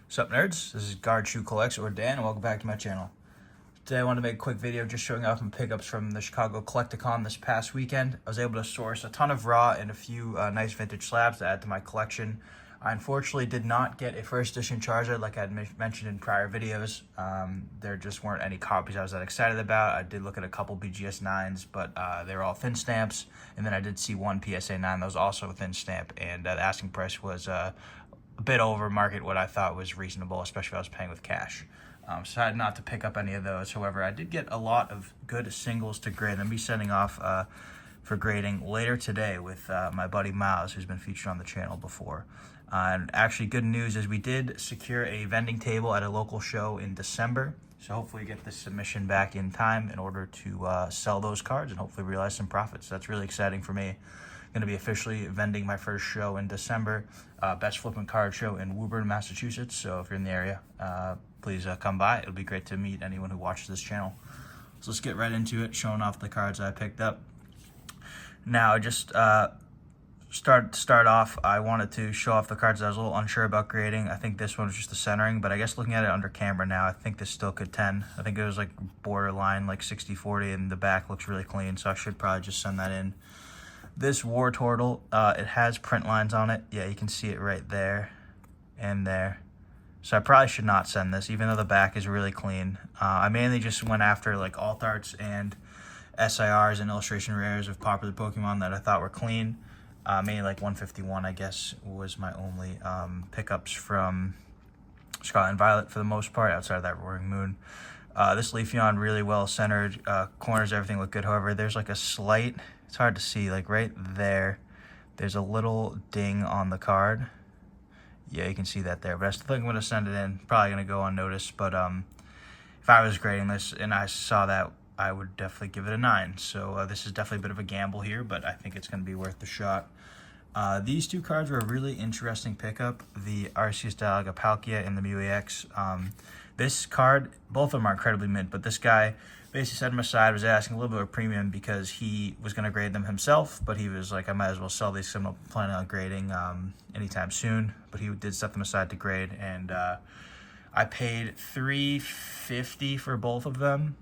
What's up, nerds? This is Guard Shoe Collects, or Dan, and welcome back to my channel. Today I want to make a quick video just showing off some pickups from the Chicago Collecticon this past weekend. I was able to source a ton of raw and a few nice vintage slabs to add to my collection. I unfortunately did not get a first edition Charizard like I had mentioned in prior videos. There just weren't any copies I was that excited about. I did look at a couple BGS 9s, but they were all thin stamps. And then I did see one PSA 9 that was also a thin stamp, and the asking price was a bit over market what I thought was reasonable, especially if I was paying with cash. So I had not to pick up any of those. However, I did get a lot of good singles to grade. I'll be sending off for grading later today with my buddy Miles, who's been featured on the channel before. And actually, good news is we did secure a vending table at a local show in December. So hopefully get this submission back in time in order to sell those cards and hopefully realize some profits. That's really exciting for me. Going to be officially vending my first show in December, Best Flippin' Card Show in Woburn, Massachusetts. So if you're in the area, please come by. It'll be great to meet anyone who watches this channel. So let's get right into it, showing off the cards I picked up. Now, just start off, I wanted to show off the cards I was a little unsure about grading. I think this one was just the centering, but I guess looking at it under camera now, I think this still could 10. I think it was like borderline like 60-40, and the back looks really clean, so I should probably just send that in. This Wartortle, it has print lines on it. Yeah, you can see it right there and there. So I probably should not send this, even though the back is really clean. I mainly just went after like alt arts and SIRs and illustration rares of popular Pokemon that I thought were clean. Mainly like 151, I guess, was my only pickups from Scarlet and Violet for the most part, outside of that Roaring Moon. This Leafeon, really well centered. Corners, everything look good. However, there's like a slight, it's hard to see, like right there, there's a little ding on the card. Yeah, you can see that there, but I still think I'm going to send it in. Probably going to go unnoticed, but if I was grading this and I saw that, I would definitely give it a 9. So this is definitely a bit of a gamble here, but I think it's going to be worth the shot. These two cards were a really interesting pickup, the Arceus Dialga Palkia and the Mew EX. This card, both of them are incredibly mint, but this guy basically set them aside, was asking a little bit of a premium because he was going to grade them himself, but he was like, I might as well sell these because I'm not planning on grading anytime soon. But he did set them aside to grade, and I paid $350 for both of them.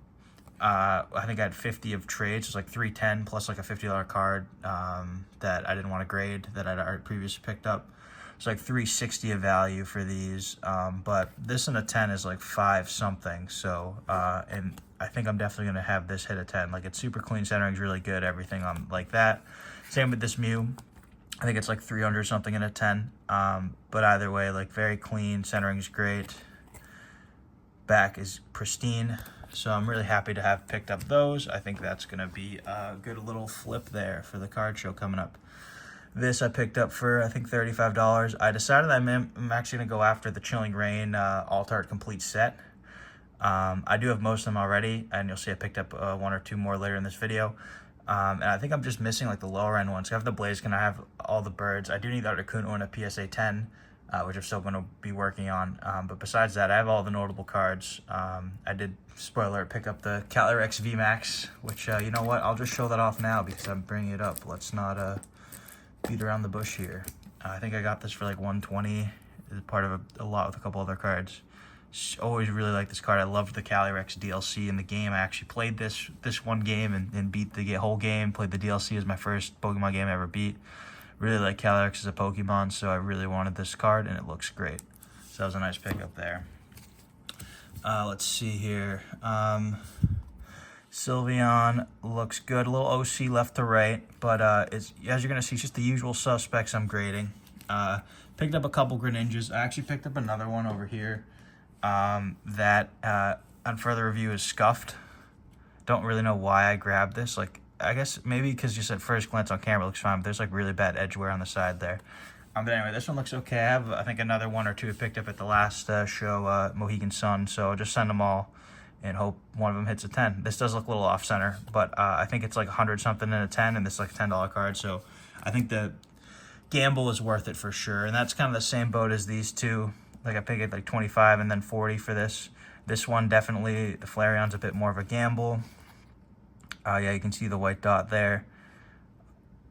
I think I had 50 of trades, so it's like $310 plus like a $50 card that I didn't want to grade that I'd already previously picked up. It's like $360 of value for these, but this and a 10 is like 5 something. So and I think I'm definitely gonna have this hit a 10. Like, it's super clean, centering's really good, everything on like that. Same with this Mew. I think it's like 300 something in a 10. But either way, like very clean, centering's great, back is pristine. So I'm really happy to have picked up those. I think that's going to be a good little flip there for the card show coming up. This I picked up for, I think, $35. I decided I'm actually going to go after the Chilling Reign Alt Art Complete set. I do have most of them already, and you'll see I picked up 1 or 2 more later in this video. And I think I'm just missing like the lower end ones. I have the Blaziken, I have all the birds. I do need the Articuno and a PSA 10. Which I'm still going to be working on. But besides that, I have all the notable cards. I did, spoiler, pick up the Calyrex VMAX, which, you know what, I'll just show that off now because I'm bringing it up. Let's not beat around the bush here. I think I got this for like 120. It's part of a lot with a couple other cards. Always really liked this card. I loved the Calyrex DLC in the game. I actually played this one game and beat the whole game. Played the DLC as my first Pokemon game I ever beat. Really like Calyrex as a Pokemon, so I really wanted this card, and it looks great. So that was a nice pickup there. Let's see here. Sylveon looks good. A little OC left to right, but as you're going to see, it's just the usual suspects I'm grading. Picked up a couple Greninjas. I actually picked up another one over here that on further review is scuffed. Don't really know why I grabbed this. Like, I guess maybe because just at first glance on camera it looks fine, but there's like really bad edge wear on the side there. But anyway, this one looks okay. I have, I think, another 1 or 2 I picked up at the last show, Mohegan Sun. So I'll just send them all and hope one of them hits a 10. This does look a little off center, but I think it's like 100 something in a 10, and this is like a $10 card. So I think the gamble is worth it for sure. And that's kind of the same boat as these two. Like, I picked it like 25 and then 40 for this. This one, definitely, the Flareon's a bit more of a gamble. Yeah, you can see the white dot there.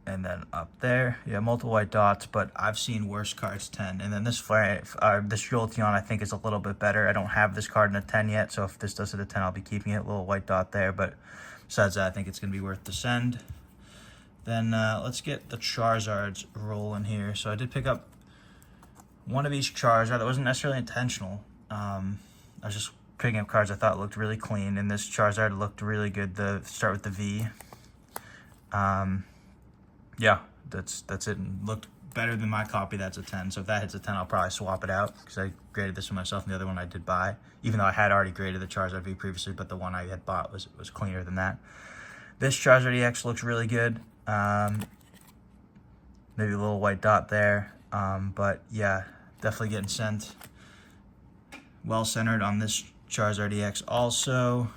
And then up there, yeah, multiple white dots, but I've seen worse cards 10. And then this this Jolteon I think is a little bit better. I don't have this card in a 10 yet, so if this does hit a 10, I'll be keeping it. A little white dot there, but besides that, I think it's going to be worth the send. Then let's get the Charizards rolling here. So I did pick up one of each Charizard. That wasn't necessarily intentional. I was just picking up cards I thought looked really clean, and this Charizard looked really good. Start with the V. Yeah, that's it. And looked better than my copy. That's a 10. So if that hits a 10, I'll probably swap it out because I graded this one myself, and the other one I did buy. Even though I had already graded the Charizard V previously, but the one I had bought was cleaner than that. This Charizard EX looks really good. Maybe a little white dot there. But yeah, definitely getting sent. Well centered on this Charizard EX also.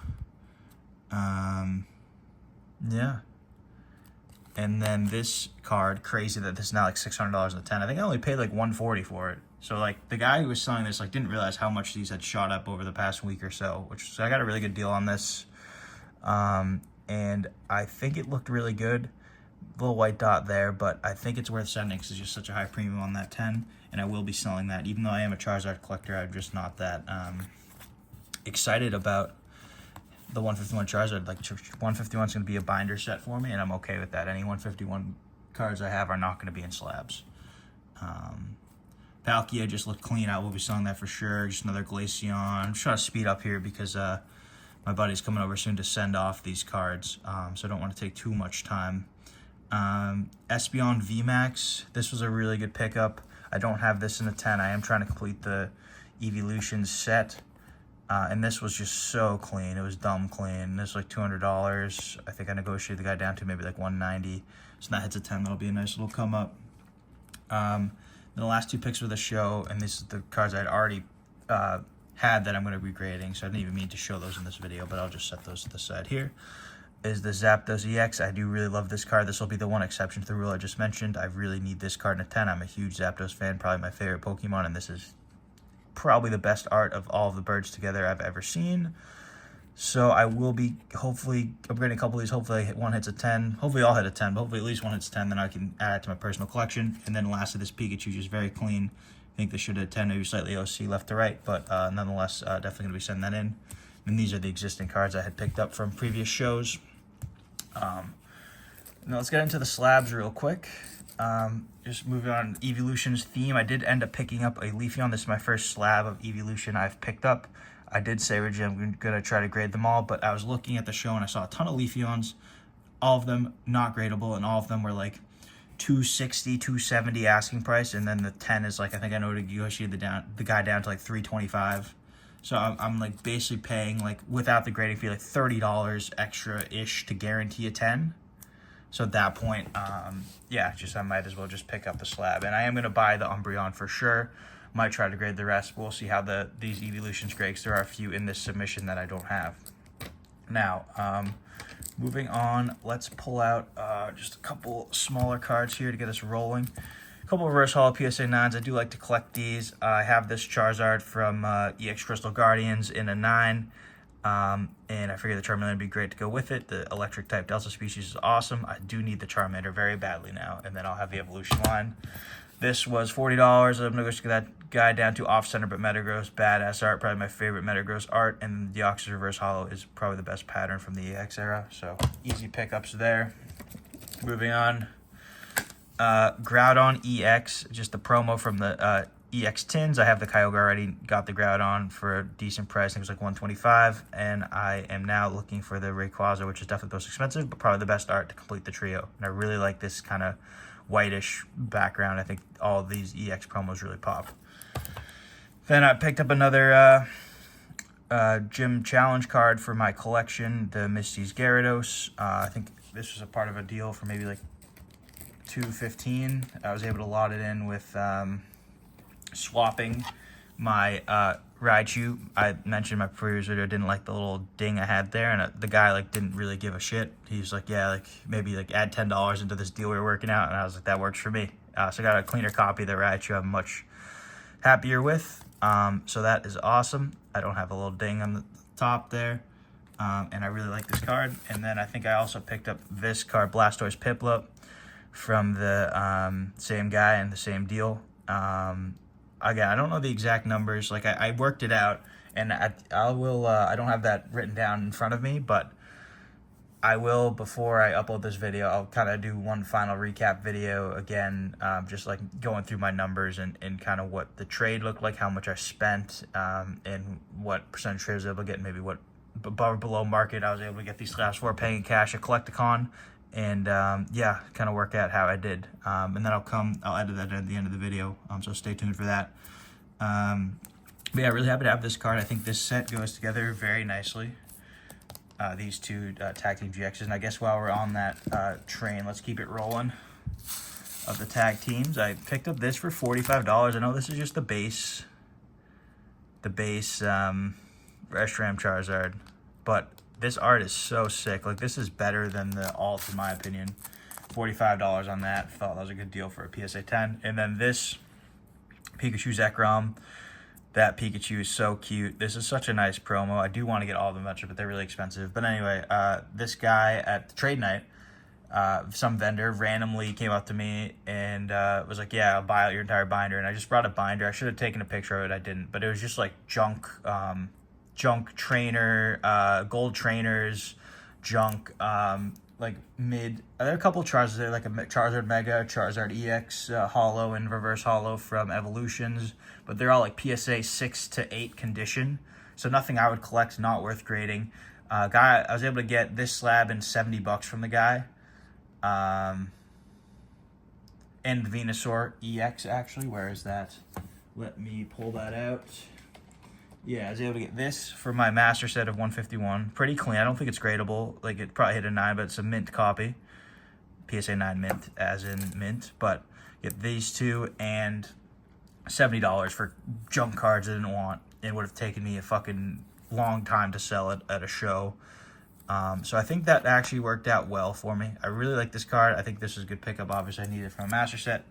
Yeah. And then this card, crazy that this is now like $600 in the 10. I think I only paid like $140 for it. So like the guy who was selling this like didn't realize how much these had shot up over the past week or so, so I got a really good deal on this. And I think it looked really good. Little white dot there, but I think it's worth sending because it's just such a high premium on that 10, and I will be selling that. Even though I am a Charizard collector, I'm just not that excited about the 151 Charizard. Like 151 is going to be a binder set for me, and I'm okay with that. Any 151 cards I have are not going to be in slabs. Palkia just looked clean. I will be selling that for sure. Just another Glaceon. I'm just trying to speed up here because my buddy's coming over soon to send off these cards, so I don't want to take too much time. Espeon VMAX, this was a really good pickup. I don't have this in a 10. I am trying to complete the Evolution set, and this was just so clean. It was dumb clean. This was like $200. I think I negotiated the guy down to maybe like $190. So that hits a 10. That'll be a nice little come up. The last two picks for the show, and this is the cards I'd already had that I'm going to be grading, so I didn't even mean to show those in this video, but I'll just set those to the side here. Is the Zapdos EX. I do really love this card. This will be the one exception to the rule I just mentioned. I really need this card in a 10. I'm a huge Zapdos fan, probably my favorite Pokemon, and this is probably the best art of all of the birds together I've ever seen. So I will be hopefully upgrading a couple of these. Hopefully one hits a 10. Hopefully all hit a 10, but hopefully at least one hits 10. Then I can add it to my personal collection. And then lastly, this Pikachu just very clean. I think this should have 10, maybe slightly OC left to right, but nonetheless, definitely going to be sending that in. And these are the existing cards I had picked up from previous shows. Now let's get into the slabs real quick. Just moving on, Evolution's theme. I did end up picking up a Leafeon. This is my first slab of Evolution I've picked up. I did say originally I'm going to try to grade them all, but I was looking at the show and I saw a ton of Leafeons, all of them not gradable, and all of them were like $260, $270 asking price, and then the 10 is like, I think I negotiated the guy down to like $325. So I'm like basically paying like without the grading fee like $30 extra-ish to guarantee a 10. So at that point, yeah, I might as well just pick up the slab. And I am going to buy the Umbreon for sure. Might try to grade the rest. We'll see how these Evolutions grade, because there are a few in this submission that I don't have. Now, moving on, let's pull out just a couple smaller cards here to get us rolling. A couple reverse holo PSA 9s. I do like to collect these. I have this Charizard from EX Crystal Guardians in a 9. And I figured the Charmander would be great to go with it. The electric type Delta species is awesome. I do need the Charmander very badly now, and then I'll have the Evolution line. This was $40. I'm going to get that guy down to off-center, but Metagross, badass art, probably my favorite Metagross art, and the Deoxys Reverse Holo is probably the best pattern from the EX era, so easy pickups there. Moving on, Groudon EX, just the promo from the EX tins. I have the Kyogre already, got the Groudon for a decent price. I think it was like $125, and I am now looking for the Rayquaza, which is definitely the most expensive, but probably the best art to complete the trio. And I really like this kind of whitish background. I think all of these EX promos really pop. Then I picked up another Gym Challenge card for my collection, the Misty's Gyarados. I think this was a part of a deal for maybe like $215. I was able to lot it in with swapping my Raichu. I mentioned in my previous video I didn't like the little ding I had there, and the guy like didn't really give a shit. He was like, yeah, like maybe like add $10 into this deal we were working out, and I was like, that works for me. So I got a cleaner copy of the Raichu I'm much happier with. So that is awesome. I don't have a little ding on the top there, and I really like this card. And then I think I also picked up this card, Blastoise Piplup, from the same guy and the same deal. Again, I don't know the exact numbers. Like I worked it out, and I will. I don't have that written down in front of me, but I will, before I upload this video, I'll kind of do one final recap video again, just like going through my numbers and kind of what the trade looked like, how much I spent, and what percentage trade I was able to get, maybe what above or below market I was able to get these last 4 paying cash at Collecticon, and yeah, kind of work out how I did. And then I'll edit that at the end of the video, so stay tuned for that. But yeah, really happy to have this card. I think this set goes together very nicely. These two Tag Team GXs. And I guess while we're on that train, let's keep it rolling of the tag teams. I picked up this for $45. I know this is just the base Reshiram Charizard, but this art is so sick. Like, this is better than the alt, in my opinion. $45 on that. Thought that was a good deal for a PSA 10. And then this Pikachu Zekrom. That Pikachu is so cute. This is such a nice promo. I do want to get all of them eventually, but they're really expensive. But anyway, this guy at the trade night, some vendor randomly came up to me and was like, yeah, I'll buy out your entire binder. And I just brought a binder. I should have taken a picture of it. I didn't. But it was just like junk trainer, gold trainers, junk, like mid. There are a couple of Charizards there, like a Charizard Mega, Charizard EX Holo, and Reverse Holo from Evolutions, but they're all like PSA 6 to 8 condition, so nothing I would collect, not worth grading. I was able to get this slab in $70 from the guy, and Venusaur EX actually. Where is that? Let me pull that out. Yeah, I was able to get this for my master set of 151. Pretty clean. I don't think it's gradable. Like, it probably hit a 9, but it's a mint copy. PSA 9 mint, as in mint. But get these two and $70 for junk cards I didn't want. It would have taken me a fucking long time to sell it at a show. So I think that actually worked out well for me. I really like this card. I think this is a good pickup. Obviously, I need it from a master set.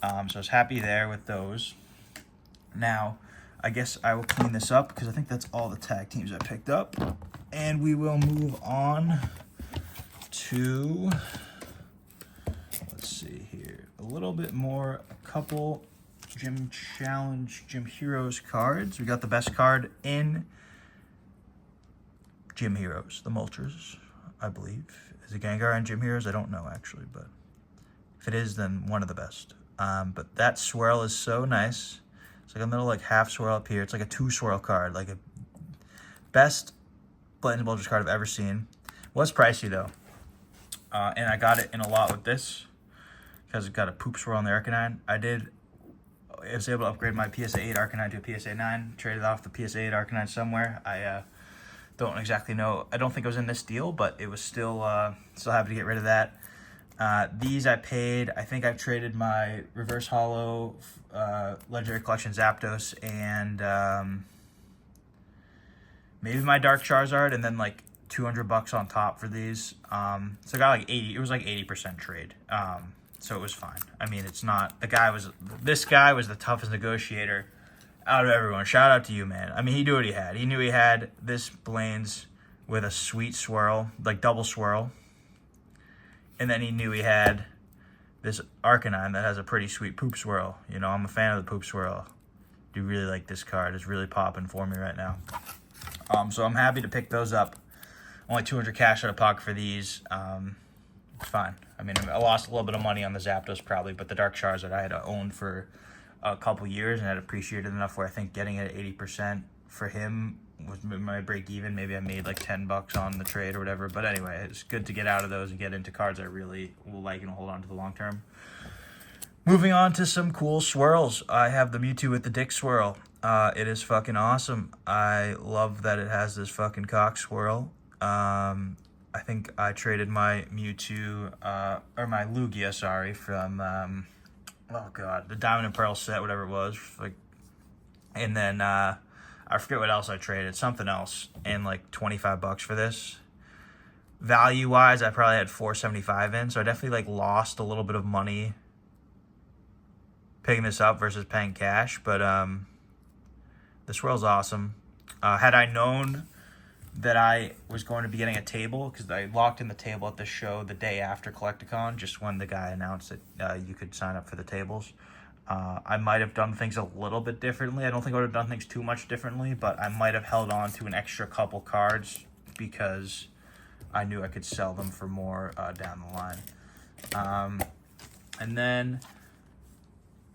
So I was happy there with those. Now, I guess I will clean this up because I think that's all the tag teams I picked up. And we will move on to, let's see here, a little bit more, a couple Gym Challenge, Gym Heroes cards. We got the best card in Gym Heroes, the Moltres, I believe. Is it Gengar and Gym Heroes? I don't know, actually, but if it is, then one of the best. But that swirl is so nice. It's like a little like half swirl up here. It's like a 2 swirl card, like a best Blazing Moltres card I've ever seen. Was pricey though, and I got it in a lot with this because it got a poop swirl on the Arcanine. I was able to upgrade my PSA 8 Arcanine to a PSA 9. Traded off the PSA 8 Arcanine somewhere. I don't exactly know. I don't think it was in this deal, but it was still happy to get rid of that. These I paid. I think I've traded my Reverse Holo Legendary Collection Zapdos and maybe my Dark Charizard, and then like $200 on top for these. So I got like 80. It was like 80% trade. So it was fine. I mean, it's not. This guy was the toughest negotiator out of everyone. Shout out to you, man. I mean, he knew what he had. He knew he had this Blaine's with a sweet swirl, like double swirl. And then he knew he had this Arcanine that has a pretty sweet poop swirl. You know, I'm a fan of the poop swirl. Do really like this card. It's really popping for me right now. So I'm happy to pick those up. Only 200 cash out of pocket for these. It's fine. I mean, I lost a little bit of money on the Zapdos probably, but the Dark Charizard I had owned for a couple years and had appreciated enough where I think getting it at 80% for him was my break even. Maybe I made like $10 on the trade or whatever. But anyway, it's good to get out of those and get into cards I really will like and hold on to the long term. Moving on to some cool swirls. I have the Mewtwo with the dick swirl. It is fucking awesome. I love that it has this fucking cock swirl. I think I traded my Mewtwo, or my Lugia, sorry, from, oh god, the Diamond and Pearl set, whatever it was. Like, and then, I forget what else I traded, something else, and like $25 for this. Value-wise, I probably had $4.75 in, so I definitely like lost a little bit of money picking this up versus paying cash, but the swirl's awesome. Had I known that I was going to be getting a table because I locked in the table at the show the day after Collecticon, just when the guy announced that you could sign up for the tables. I might have done things a little bit differently. I don't think I would have done things too much differently, but I might have held on to an extra couple cards because I knew I could sell them for more down the line. And then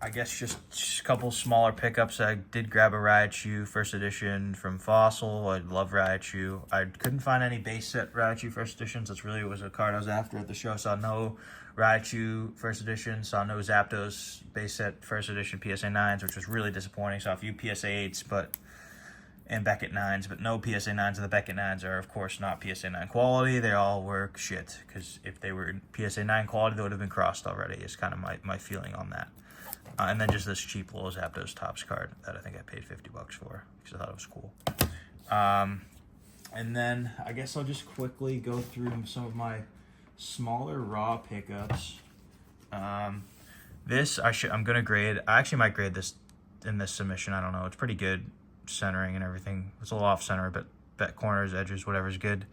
I guess just a couple smaller pickups. I did grab a Raichu first edition from Fossil. I love Raichu. I couldn't find any base set Raichu first editions. That's really was a card I was after at the show. Saw no Raichu first edition. Saw no Zapdos base set first edition PSA 9s, which was really disappointing. Saw a few PSA 8s and Beckett 9s, but no PSA 9s, and the Beckett 9s are, of course, not PSA 9 quality. They all were shit, because if they were PSA 9 quality, they would have been crossed already, is kind of my feeling on that. And then just this cheap little Zapdos Topps card that I think I paid $50 for, because I thought it was cool. And then I guess I'll just quickly go through some of my smaller raw pickups. I'm going to grade. I actually might grade this in this submission. I don't know. It's pretty good. Centering and everything. It's a little off center, but bet corners, edges, whatever's good.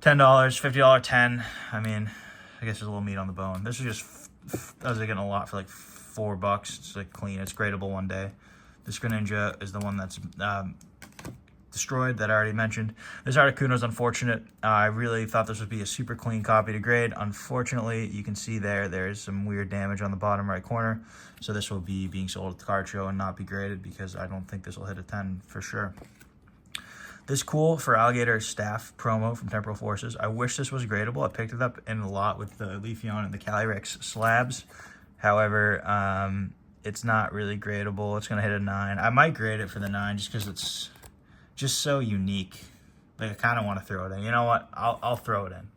$10, $50, 10. I mean, I guess there's a little meat on the bone. This is just, I was getting a lot for like $4. It's like clean. It's gradable one day. This Greninja is the one that's destroyed that I already mentioned. This Articuno is unfortunate. I really thought this would be a super clean copy to grade. Unfortunately, you can see there's some weird damage on the bottom right corner. So this will be being sold at the card show and not be graded because I don't think this will hit a 10 for sure. This cool for Alligator staff promo from Temporal Forces. I wish this was gradable. I picked it up in a lot with the Leafeon and the Calyrex slabs. However, it's not really gradable. It's going to hit a 9. I might grade it for the 9 just because it's just so unique. Like, I kind of want to throw it in. You know what? I'll throw it in.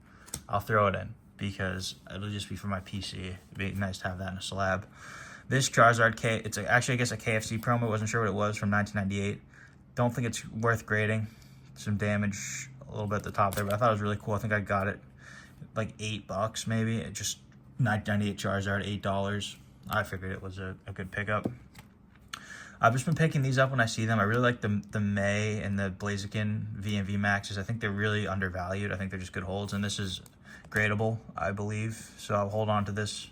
I'll throw it in because it'll just be for my PC. It'd be nice to have that in a slab. This Charizard it's actually, I guess, a KFC promo. Wasn't sure what it was, from 1998. Don't think it's worth grading. Some damage a little bit at the top there, but I thought it was really cool. I think I got it like $8 maybe. It just 1998 Charizard, $8. I figured it was a good pickup. I've just been picking these up when I see them. I really like the May and the Blaziken V and V Maxes. I think they're really undervalued. I think they're just good holds, and this is gradable, I believe. So I'll hold on to this.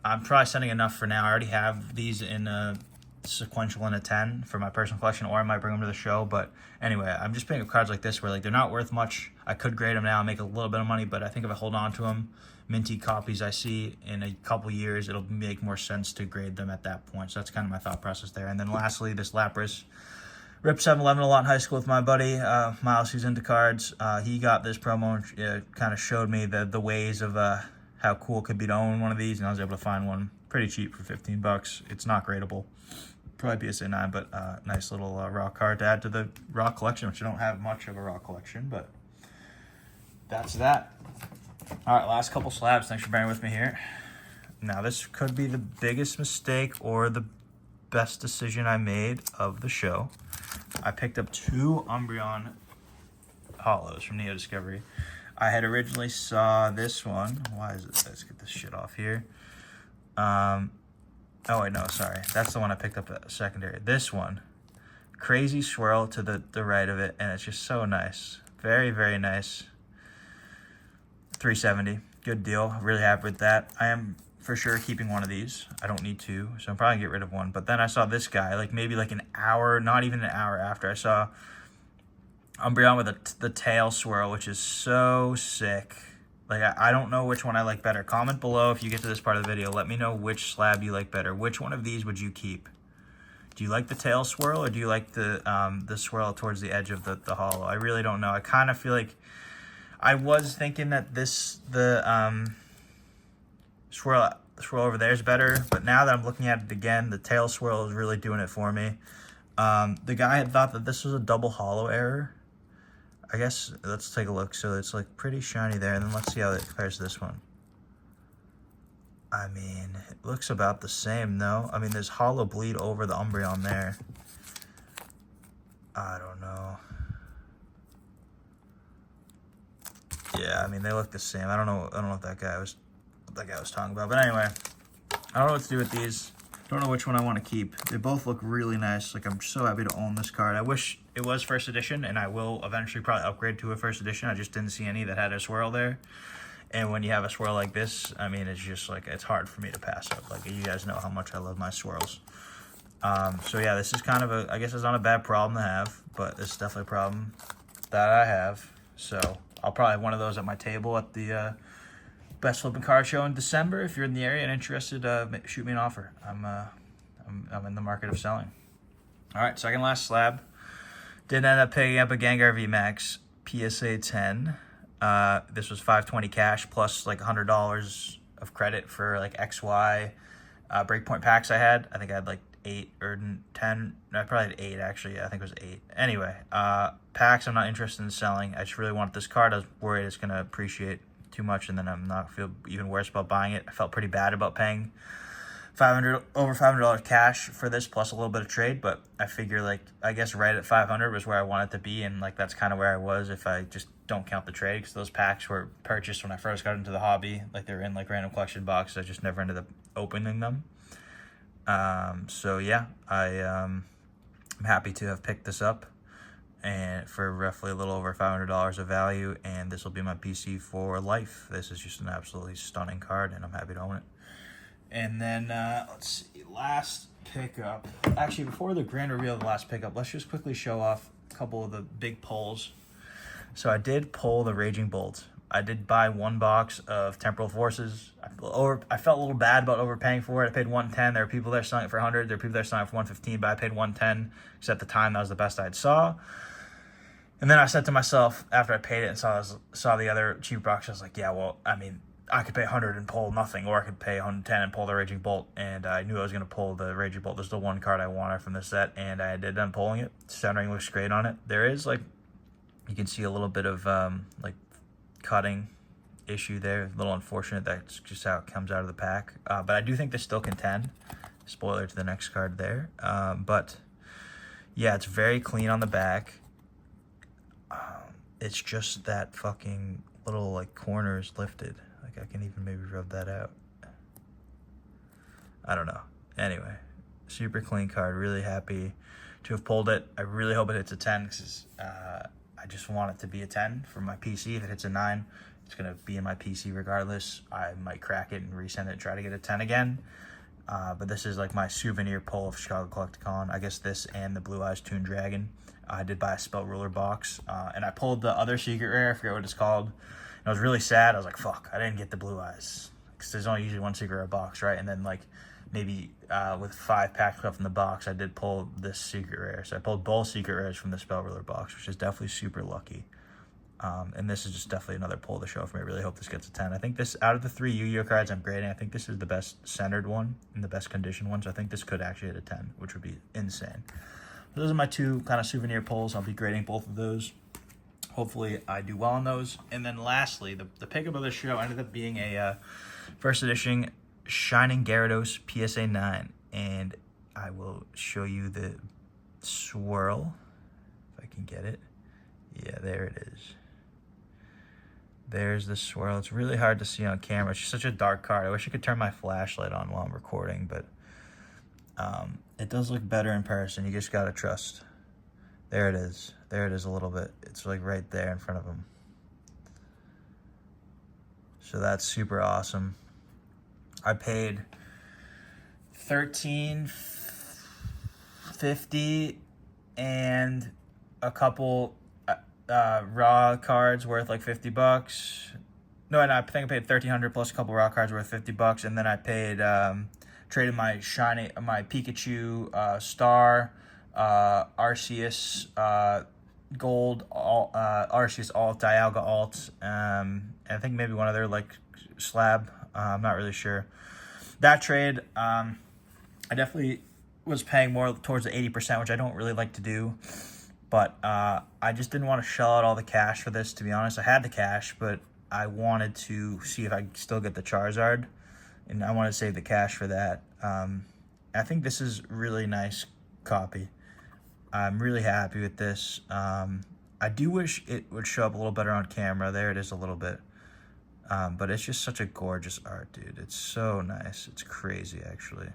I'm probably sending enough for now. I already have these in a sequential in a 10 for my personal collection, or I might bring them to the show. But anyway, I'm just picking up cards like this where like they're not worth much. I could grade them now and make a little bit of money, but I think if I hold on to them, minty copies I see in a couple years, it'll make more sense to grade them at that point. So that's kind of my thought process there. And then lastly, this Lapras. Ripped 7-Eleven a lot in high school with my buddy, Miles, who's into cards. He got this promo and kind of showed me the ways of how cool it could be to own one of these, and I was able to find one pretty cheap for $15. It's not gradable. Probably PSA 9, but nice little raw card to add to the raw collection, which I don't have much of a raw collection, but that's that. All right, last couple slabs. Thanks for bearing with me here. Now, this could be the biggest mistake or the best decision I made of the show. I picked up 2 Umbreon Hollows from Neo Discovery. I had originally saw this one. Why is it? Let's get this shit off here. Oh, wait, no, sorry. That's the one I picked up at secondary. This one. Crazy swirl to the right of it, and it's just so nice. Very, very nice. $370. Good deal. Really happy with that. I am for sure keeping one of these. I don't need 2, so I'm probably going to get rid of one. But then I saw this guy, like maybe like an hour, not even an hour after, I saw Umbreon with the tail swirl, which is so sick. Like, I don't know which one I like better. Comment below if you get to this part of the video. Let me know which slab you like better. Which one of these would you keep? Do you like the tail swirl, or do you like the swirl towards the edge of the hollow? I really don't know. I kind of feel like I was thinking that the swirl over there is better, but now that I'm looking at it again, the tail swirl is really doing it for me. The guy had thought that this was a double hollow error. I guess let's take a look. So it's like pretty shiny there, and then let's see how it compares to this one. I mean, it looks about the same, though. I mean, there's hollow bleed over the Umbreon there. I don't know. Yeah, I mean, they look the same. I don't know if that guy was talking about. But anyway, I don't know what to do with these. Don't know which one I want to keep. They both look really nice. Like, I'm so happy to own this card. I wish it was first edition, and I will eventually probably upgrade to a first edition. I just didn't see any that had a swirl there. And when you have a swirl like this, I mean, it's just like, it's hard for me to pass up. Like, you guys know how much I love my swirls. So yeah, this is kind of a, I guess it's not a bad problem to have, but it's definitely a problem that I have. So I'll probably have one of those at my table at the Best Flipping Card Show in December. If you're in the area and interested, shoot me an offer. I'm in the market of selling. All right, second last slab. Did end up picking up a Gengar VMAX PSA 10. This was $520 cash plus like $100 of credit for like XY breakpoint packs I had. I think I had like 8 or 10. No, I probably had 8 actually. Yeah, I think it was 8. Anyway, packs I'm not interested in selling. I just really want this card. I was worried it's gonna appreciate too much, and then I'm not feel even worse about buying it. I felt pretty bad about paying over $500 cash for this plus a little bit of trade, but I figure like I guess right at 500 was where I wanted to be, and like that's kind of where I was if I just don't count the trade, because those packs were purchased when I first got into the hobby. Like, they were in like random collection boxes. I just never ended up opening them. So yeah, I'm happy to have picked this up, and for roughly a little over $500 of value, and this will be my PC for life. This is just an absolutely stunning card, and I'm happy to own it. And then, let's see, last pickup. Actually, before the grand reveal of the last pickup, let's just quickly show off a couple of the big pulls. So I did pull the Raging Bolt. I did buy 1 box of Temporal Forces. I felt a little bad about overpaying for it. I paid $110. There were people there selling it for $100. There were people there selling it for $115, but I paid $110 because at the time that was the best I'd saw. And then I said to myself, after I paid it and saw the other cheap box, I was like, yeah, well, I mean, I could pay $100 and pull nothing, or I could pay $110 and pull the Raging Bolt. And I knew I was going to pull the Raging Bolt. This is the one card I wanted from this set, and I did end up pulling it. Centering looks great on it. There is, like, you can see a little bit of, like, cutting issue there. A little unfortunate. That's just how it comes out of the pack. But I do think this still contend. Spoiler to the next card there. But, yeah, it's very clean on the back. It's just that fucking little, like, corners lifted. Like, I can even maybe rub that out. I don't know. Anyway, super clean card. Really happy to have pulled it. I really hope it hits a 10 because I just want it to be a 10 for my PC. If it hits a 9, it's going to be in my PC regardless. I might crack it and resend it and try to get a 10 again. But this is like my souvenir pull of Chicago Collecticon. I guess this and the Blue Eyes Toon Dragon. I did buy a Spell Ruler box. And I pulled the other secret rare. I forget what it's called. And I was really sad. I was like, fuck, I didn't get the Blue Eyes. Because there's only usually 1 secret rare box, right? And then like maybe with 5 packs left in the box, I did pull this secret rare. So I pulled both secret rares from the Spell Ruler box, which is definitely super lucky. And this is just definitely another pull to show for me. I really hope this gets a 10. I think this, out of the 3 Yu-Gi-Oh cards I'm grading, I think this is the best centered one and the best conditioned one. So I think this could actually hit a 10, which would be insane. Those are my 2 kind of souvenir pulls. I'll be grading both of those. Hopefully I do well on those. And then lastly, the pickup of the show ended up being a first edition Shining Gyarados PSA 9. And I will show you the swirl, if I can get it. Yeah, there it is. There's the swirl. It's really hard to see on camera. It's just such a dark card. I wish I could turn my flashlight on while I'm recording, but it does look better in person. You just gotta trust. There it is. There it is a little bit. It's like right there in front of him. So that's super awesome. I paid $13.50 and a couple raw cards worth like $50. No, I think I paid $1,300 plus a couple raw cards worth $50, and then I paid traded my Pikachu Star, Arceus Gold, Arceus Alt, Dialga Alt, and I think maybe one other like slab. I'm not really sure. That trade, I definitely was paying more towards the 80%, which I don't really like to do. But I just didn't want to shell out all the cash for this, to be honest. I had the cash, but I wanted to see if I could still get the Charizard. And I want to save the cash for that. I think this is really nice copy. I'm really happy with this. I do wish it would show up a little better on camera. There it is a little bit. But it's just such a gorgeous art, dude. It's so nice. It's crazy, actually,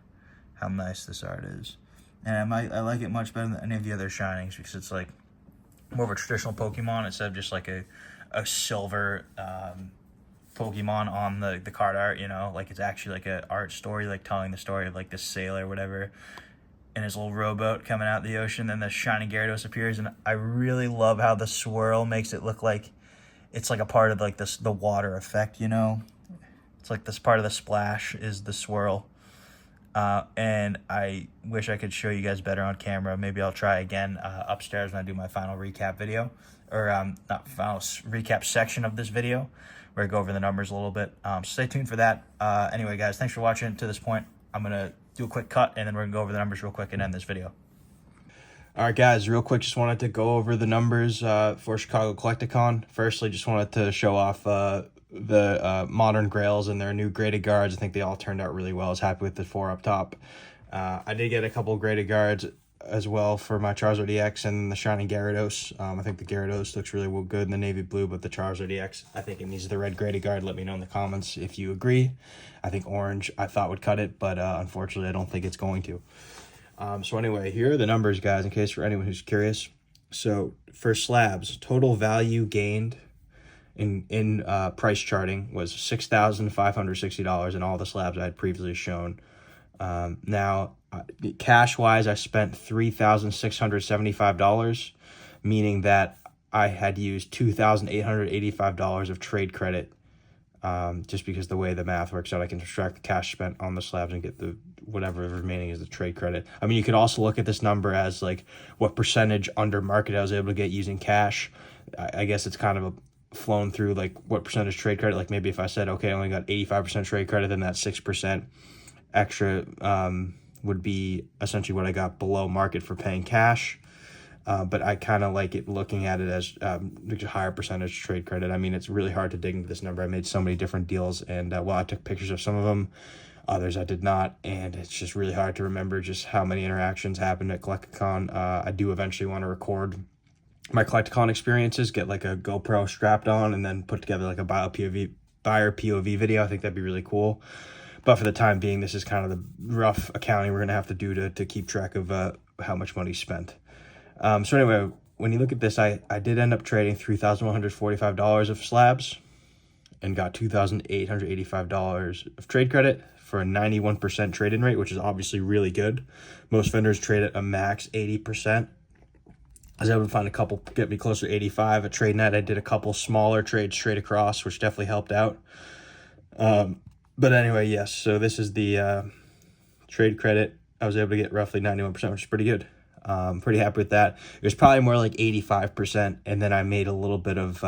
how nice this art is. And I like it much better than any of the other shinings because it's like more of a traditional Pokemon instead of just like a silver Pokemon on the card art, you know, like it's actually like a art story, like telling the story of like this sailor or whatever in his little rowboat coming out of the ocean. Then the shiny Gyarados appears, and I really love how the swirl makes it look like it's like a part of like the water effect, you know. It's like this part of the splash is the swirl. And I wish I could show you guys better on camera. Maybe I'll try again upstairs when I do my final recap video, or not final recap section of this video, where I go over the numbers a little bit. Stay tuned for that. Anyway, guys, thanks for watching to this point. I'm gonna do a quick cut, and then we're gonna go over the numbers real quick and end this video. All right, guys, real quick, just wanted to go over the numbers for Chicago Collecticon. Firstly, just wanted to show off the modern grails and their new graded guards. I think they all turned out really well. I was happy with the 4 up top. I did get a couple graded guards as well for my Charizard EX and the shiny Gyarados. I think the Gyarados looks really good in the navy blue, but the Charizard EX, I think it needs the red graded guard. Let me know in the comments if you agree. I think orange I thought would cut it, but unfortunately I don't think it's going to. So anyway, here are the numbers, guys, in case for anyone who's curious. So for slabs, total value gained in price charting was $6,560 in all the slabs I had previously shown. Now, cash wise, I spent $3,675, meaning that I had used $2,885 of trade credit. Just because the way the math works out, I can subtract the cash spent on the slabs and get the whatever remaining is the trade credit. I mean, you could also look at this number as like what percentage under market I was able to get using cash. I guess it's kind of flown through like what percentage trade credit. Like maybe if I said, okay, I only got 85% trade credit, then that 6% extra would be essentially what I got below market for paying cash. But I kind of like it looking at it as a higher percentage trade credit. I mean, it's really hard to dig into this number. I made so many different deals, and well, I took pictures of some of them. Others I did not, and it's just really hard to remember just how many interactions happened at Collecticon. I do eventually want to record my Collecticon experiences, get like a GoPro strapped on, and then put together like a buyer POV video. I think that'd be really cool. But for the time being, this is kind of the rough accounting we're going to have to do to keep track of how much money spent. So anyway, when you look at this, I did end up trading $3,145 of slabs and got $2,885 of trade credit for a 91% trade-in rate, which is obviously really good. Most vendors trade at a max 80%. I was able to find a couple get me closer to 85. At TradeNet, I did a couple smaller trades straight across, which definitely helped out. But anyway, yes, so this is the trade credit. I was able to get roughly 91%, which is pretty good. Pretty happy with that. It was probably more like 85%, and then I made a little bit of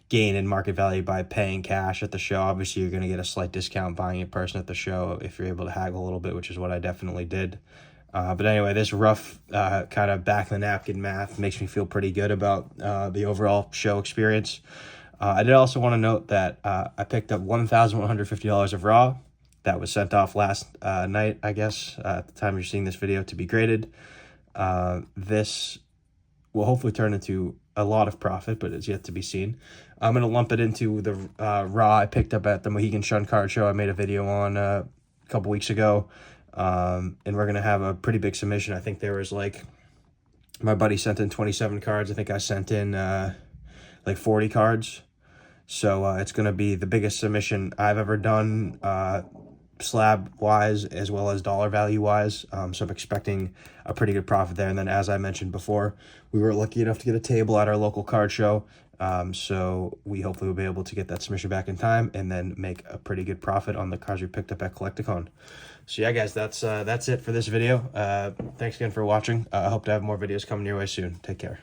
gain in market value by paying cash at the show. Obviously, you're going to get a slight discount buying in person at the show if you're able to haggle a little bit, which is what I definitely did. But anyway, this rough kind of back of the napkin math makes me feel pretty good about the overall show experience. I did also want to note that I picked up $1,150 of raw that was sent off last night, I guess, at the time you're seeing this video, to be graded. This will hopefully turn into a lot of profit, but it's yet to be seen. I'm going to lump it into the raw I picked up at the Mohegan Shun Card Show. I made a video on a couple weeks ago, and we're going to have a pretty big submission. I think there was like, my buddy sent in 27 cards. I think I sent in like 40 cards. So it's going to be the biggest submission I've ever done, slab-wise as well as dollar value-wise. So I'm expecting a pretty good profit there. And then, as I mentioned before, we were lucky enough to get a table at our local card show. So we hopefully will be able to get that submission back in time and then make a pretty good profit on the cards we picked up at Collecticon. So yeah, guys, that's it for this video. Thanks again for watching. I hope to have more videos coming your way soon. Take care.